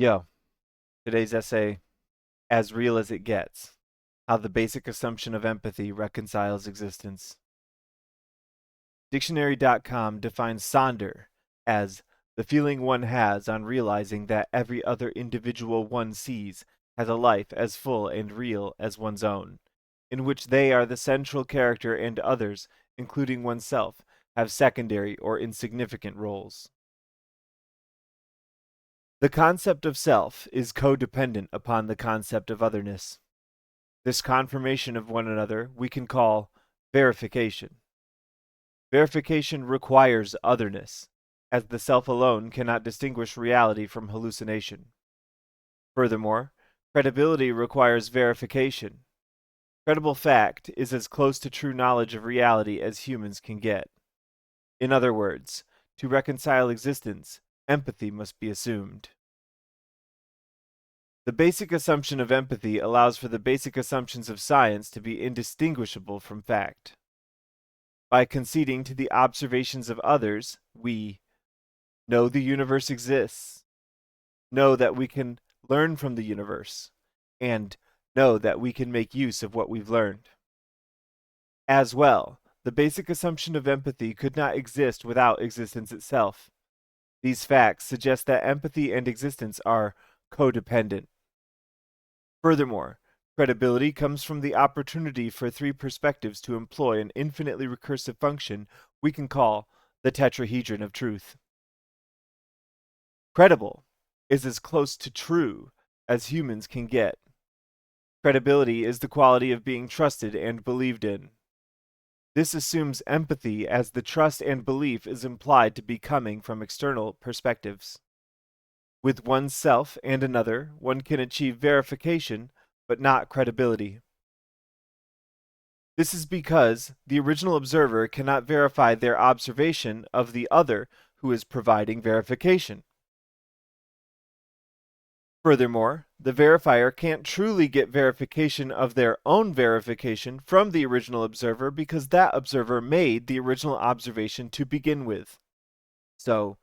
Yo, today's essay, As Real as It Gets, How the Basic Assumption of Empathy Reconciles Existence. Dictionary.com defines Sonder as the feeling one has on realizing that every other individual one sees has a life as full and real as one's own, in which they are the central character and others, including oneself, have secondary or insignificant roles. The concept of self is codependent upon the concept of otherness. This confirmation of one another we can call verification. Verification requires otherness, as the self alone cannot distinguish reality from hallucination. Furthermore, credibility requires verification. Credible fact is as close to true knowledge of reality as humans can get. In other words, to reconcile existence, empathy must be assumed. The basic assumption of empathy allows for the basic assumptions of science to be indistinguishable from fact. By conceding to the observations of others, we know the universe exists, know that we can learn from the universe, and know that we can make use of what we've learned. As well, the basic assumption of empathy could not exist without existence itself. These facts suggest that empathy and existence are codependent. Furthermore, credibility comes from the opportunity for three perspectives to employ an infinitely recursive function we can call the tetrahedron of truth. Credible is as close to true as humans can get. Credibility is the quality of being trusted and believed in. This assumes empathy as the trust and belief is implied to be coming from external perspectives. With oneself and another, one can achieve verification, but not credibility. This is because the original observer cannot verify their observation of the other who is providing verification. Furthermore, the verifier can't truly get verification of their own verification from the original observer because that observer made the original observation to begin with. So,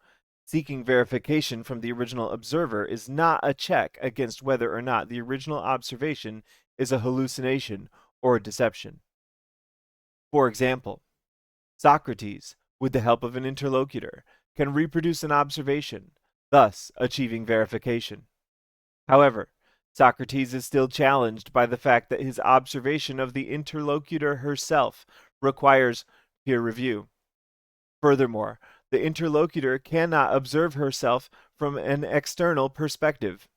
seeking verification from the original observer is not a check against whether or not the original observation is a hallucination or a deception. For example, Socrates, with the help of an interlocutor, can reproduce an observation, thus achieving verification. However, Socrates is still challenged by the fact that his observation of the interlocutor herself requires peer review. Furthermore, the interlocutor cannot observe herself from an external perspective.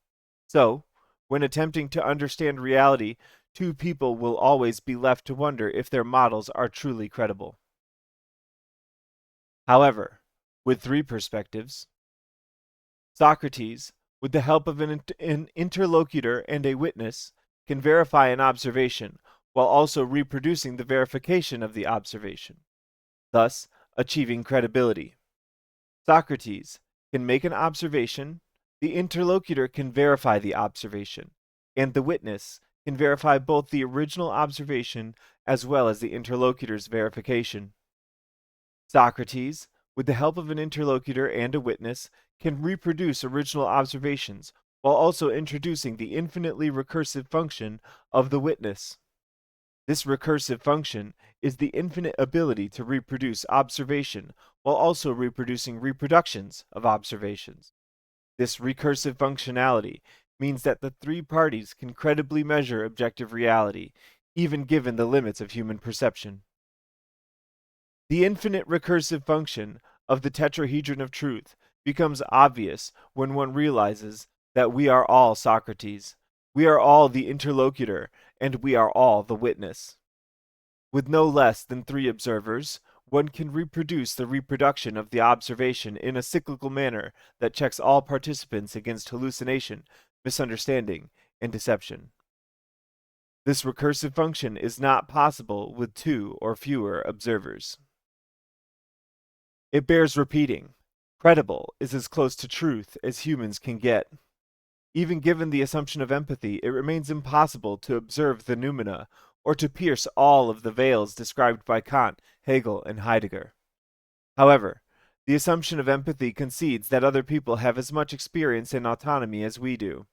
So, when attempting to understand reality, two people will always be left to wonder if their models are truly credible. However, with three perspectives, Socrates, with the help of an interlocutor and a witness, can verify an observation while also reproducing the verification of the observation, thus achieving credibility. Socrates can make an observation, the interlocutor can verify the observation, and the witness can verify both the original observation as well as the interlocutor's verification. Socrates, with the help of an interlocutor and a witness, can reproduce original observations while also introducing the infinitely recursive function of the witness. This recursive function is the infinite ability to reproduce observation while also reproducing reproductions of observations. This recursive functionality means that the three parties can credibly measure objective reality, even given the limits of human perception. The infinite recursive function of the tetrahedron of truth becomes obvious when one realizes that we are all Socrates, we are all the interlocutor, and we are all the witness. With no less than three observers, one can reproduce the reproduction of the observation in a cyclical manner that checks all participants against hallucination, misunderstanding, and deception. This recursive function is not possible with two or fewer observers. It bears repeating. Credible is as close to truth as humans can get. Even given the assumption of empathy, it remains impossible to observe the noumena or to pierce all of the veils described by Kant, Hegel, and Heidegger. However, The assumption of empathy concedes that other people have as much experience and autonomy as we do.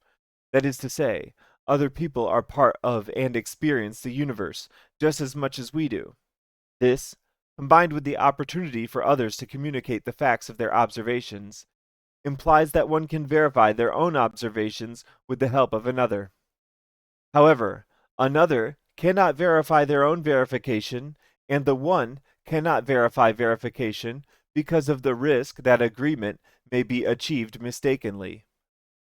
That is to say, other people are part of and experience the universe just as much as we do. This, combined with the opportunity for others to communicate the facts of their observations, implies that one can verify their own observations with the help of another. However, another cannot verify their own verification, and the one cannot verify verification because of the risk that agreement may be achieved mistakenly.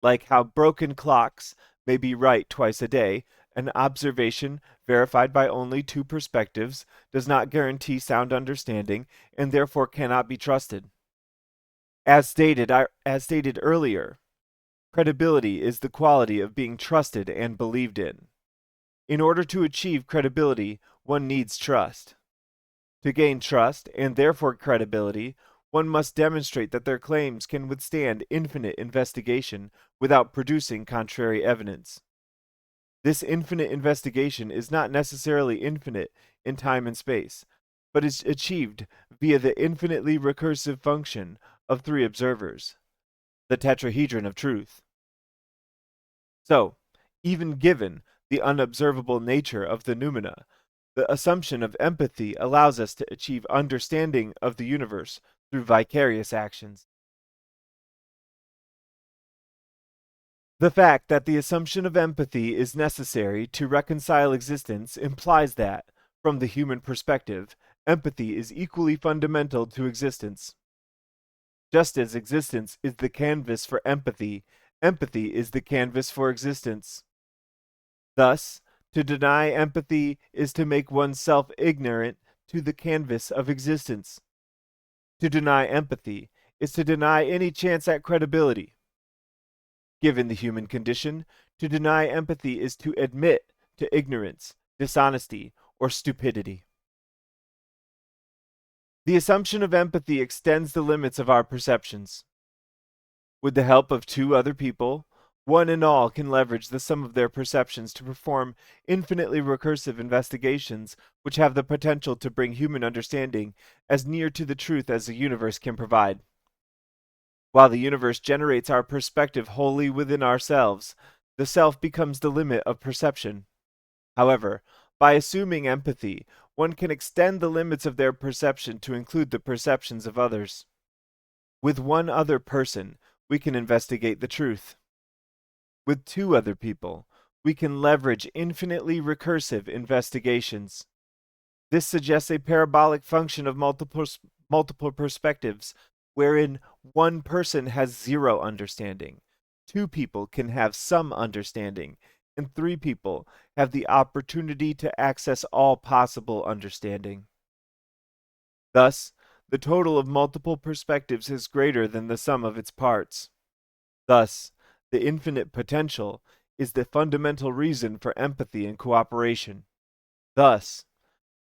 Like how broken clocks may be right twice a day, an observation verified by only two perspectives does not guarantee sound understanding and therefore cannot be trusted. As stated earlier, credibility is the quality of being trusted and believed in. In order to achieve credibility, one needs trust. To gain trust, and therefore credibility, one must demonstrate that their claims can withstand infinite investigation without producing contrary evidence. This infinite investigation is not necessarily infinite in time and space, but is achieved via the infinitely recursive function of three observers, the tetrahedron of truth. So, even given the unobservable nature of the noumena, the assumption of empathy allows us to achieve understanding of the universe through vicarious actions. The fact that the assumption of empathy is necessary to reconcile existence implies that, from the human perspective, empathy is equally fundamental to existence. Just as existence is the canvas for empathy, empathy is the canvas for existence. Thus, to deny empathy is to make oneself ignorant to the canvas of existence. To deny empathy is to deny any chance at credibility. Given the human condition, to deny empathy is to admit to ignorance, dishonesty, or stupidity. The assumption of empathy extends the limits of our perceptions. With the help of two other people, one and all can leverage the sum of their perceptions to perform infinitely recursive investigations which have the potential to bring human understanding as near to the truth as the universe can provide. While the universe generates our perspective wholly within ourselves, the self becomes the limit of perception. However, by assuming empathy, one can extend the limits of their perception to include the perceptions of others. With one other person, we can investigate the truth. With two other people, we can leverage infinitely recursive investigations. This suggests a parabolic function of multiple perspectives, wherein one person has zero understanding, two people can have some understanding, and three people have the opportunity to access all possible understanding. Thus, the total of multiple perspectives is greater than the sum of its parts. Thus, the infinite potential is the fundamental reason for empathy and cooperation. Thus,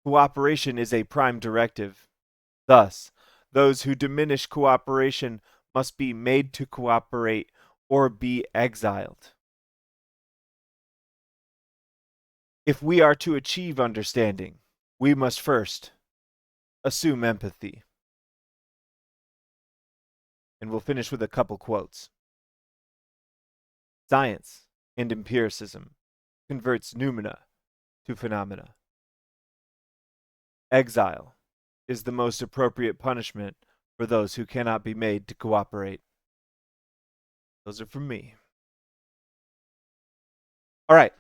cooperation is a prime directive. Thus, those who diminish cooperation must be made to cooperate or be exiled. If we are to achieve understanding, we must first assume empathy. And we'll finish with a couple quotes. Science and empiricism converts noumena to phenomena. Exile is the most appropriate punishment for those who cannot be made to cooperate. Those are from me. All right.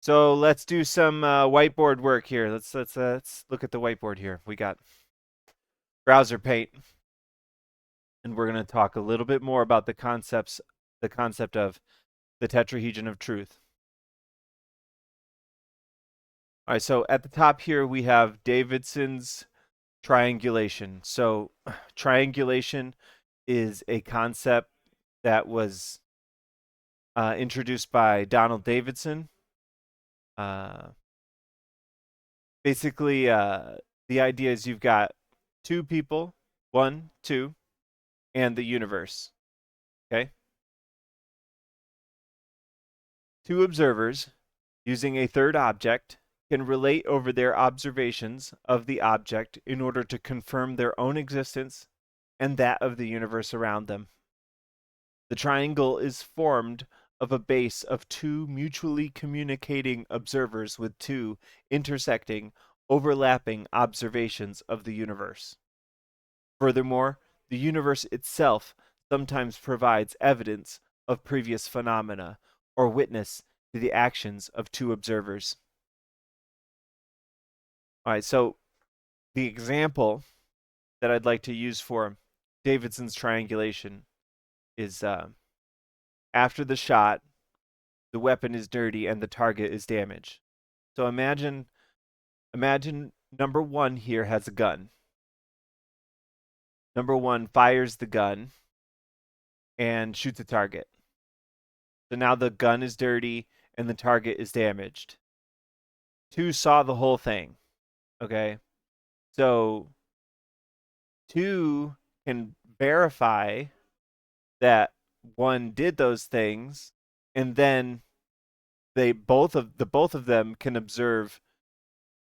So let's do some whiteboard work here. Let's look at the whiteboard here. We got browser paint, and we're going to talk a little bit more about the concept of the tetrahedron of truth. All right, so at the top here we have Davidson's triangulation. So triangulation is a concept that was introduced by Donald Davidson. Basically, the idea is you've got two people, one, two, and the universe. Okay? Two observers, using a third object, can relate over their observations of the object in order to confirm their own existence and that of the universe around them. The triangle is formed of a base of two mutually communicating observers with two intersecting, overlapping observations of the universe. Furthermore, the universe itself sometimes provides evidence of previous phenomena or witness to the actions of two observers. All right, so the example that I'd like to use for Davidson's triangulation is after the shot, the weapon is dirty and the target is damaged. So imagine number one here has a gun. Number one fires the gun and shoots a target. So now the gun is dirty and the target is damaged. Two saw the whole thing. Okay. So two can verify that one did those things, and then they both of them can observe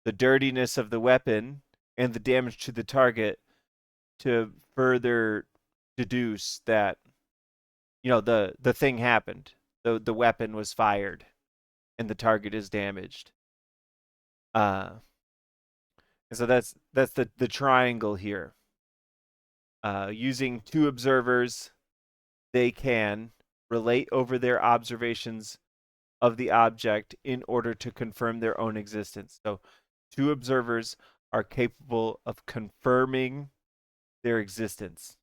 the dirtiness of the weapon and the damage to the target to further deduce that the thing happened. The weapon was fired and the target is damaged. And so that's the triangle here. Using two observers, they can relate over their observations of the object in order to confirm their own existence. So two observers are capable of confirming their existence.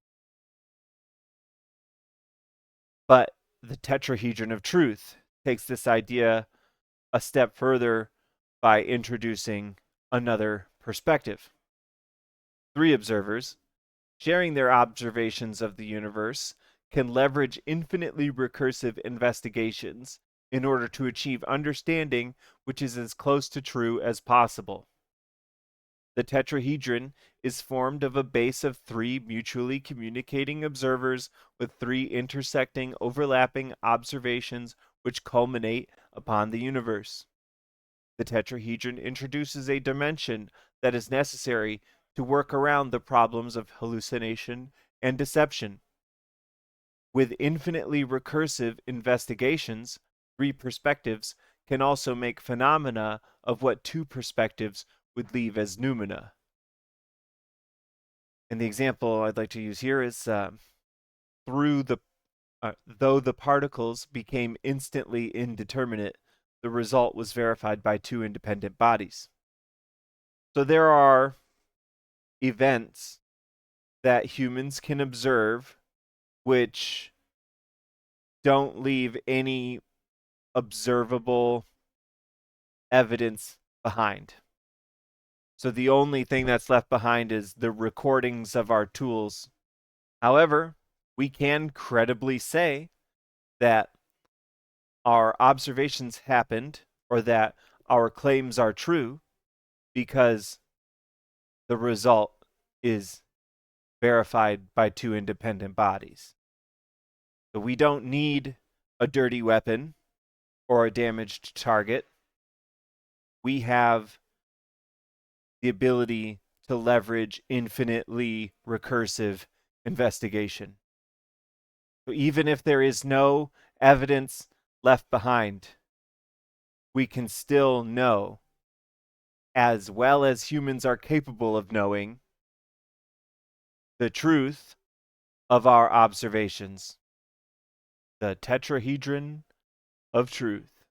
But the tetrahedron of truth takes this idea a step further by introducing another perspective. Three observers, sharing their observations of the universe, can leverage infinitely recursive investigations in order to achieve understanding which is as close to true as possible. The tetrahedron is formed of a base of three mutually communicating observers with three intersecting, overlapping observations which culminate upon the universe. The tetrahedron introduces a dimension that is necessary to work around the problems of hallucination and deception. With infinitely recursive investigations, three perspectives can also make phenomena of what two perspectives would leave as noumena. And the example I'd like to use here is through the though the particles became instantly indeterminate, the result was verified by two independent bodies. So there are events that humans can observe which don't leave any observable evidence behind. So the only thing that's left behind is the recordings of our tools. However, we can credibly say that our observations happened or that our claims are true because the result is verified by two independent bodies. So we don't need a dirty weapon or a damaged target. We have the ability to leverage infinitely recursive investigation. So even if there is no evidence left behind, we can still know, as well as humans are capable of knowing, the truth of our observations. The tetrahedron of truth.